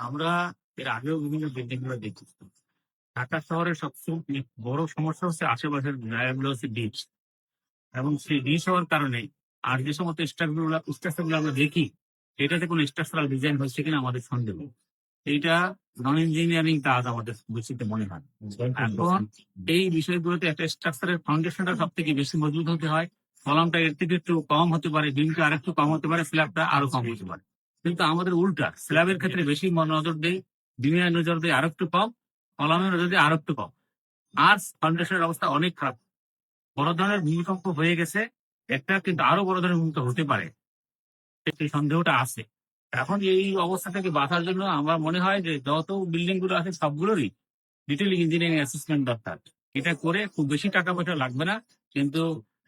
আমরা এর আগেও বিভিন্ন বিল্ডিং গুলো দেখেছি। ঢাকা শহরের সবচেয়ে বড় সমস্যা হচ্ছে আশেপাশের জায়গাগুলো হচ্ছে ডিচ, এবং সেই ডিচ হওয়ার কারণে আর যে সমস্ত স্ট্রাকচার গুলো আমরা দেখি, এটাতে কোনো স্ট্রাকচারাল ডিজাইন হচ্ছে কিনা আমাদের সন্দেহ। এইটা নন ইঞ্জিনিয়ারিং কাজ আমাদের বেশিতে মনে হয়। এখন এই বিষয়গুলোতে একটা স্ট্রাকচারের ফাউন্ডেশনটা সব থেকে বেশি মজবুত হতে হয়। কলামটা এর থেকে একটু কম হতে পারে, বিমটা আরেকটু কম হতে পারে, স্ল্যাবটা আরো কম হতে পারে। কিন্তু আমাদের উল্টা, স্ল্যাবের ক্ষেত্রে বেশি নজর দেই, বিমে নজর দেয় আরো একটু কম, কলামের নজর দেয় আরো একটু কম। আর ফাউন্ডেশনের অবস্থা অনেক খারাপ। বড় ধরনের ভূমিকম্প হয়ে গেছে একটা, কিন্তু আরো বড় ধরনের ভূমিকম্প হতে পারে, সেই সন্দেহটা আছে। এখন এই অবস্থা থেকে বাঁচার জন্য আমার মনে হয় যে যত বিল্ডিং গুলো আছে সবগুলোরই ডিটেইল ইঞ্জিনিয়ারিং অ্যাসেসমেন্ট দরকার। এটা করে খুব বেশি টাকা পয়সা লাগবে না, কিন্তু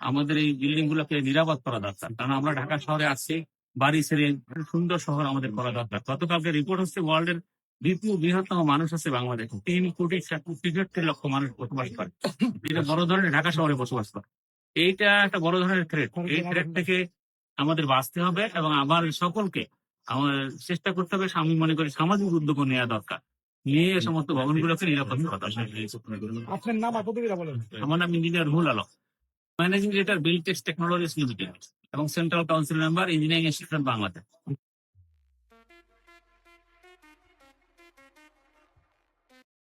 আমাদের এই বিল্ডিং গুলোকে নিরাপদ করা দরকার। কারণ আমরা ঢাকা শহরে আছি, বাড়ি ছেড়ে একটা সুন্দর শহর আমাদের করা দরকার। গতকালকে রিপোর্ট হচ্ছে ওয়ার্ল্ডের দ্বিতীয় বৃহত্তম মানুষ আছে বাংলাদেশ, 3,63,00,000 মানুষ বসবাস করে। এটা বড় ধরনের ঢাকা শহরে বসবাস করে। এইটা একটা বড় ধরনের থ্রেট। এই থ্রেট থেকে আমাদের বাঁচতে হবে, এবং আমার সকলকে আমার চেষ্টা করতে হবে। আমি মনে করি সামাজিক উদ্যোগ নেওয়া দরকার, নিয়ে এই সমস্ত ভবনগুলোকে নিরাপদ করা দরকার। আপনার নাম আর পদবিটা বলেন। আমার নাম engineer Ruhul Alam, managing director Build Tex Technologies Limited এবং central council member engineering institution Bangladesh.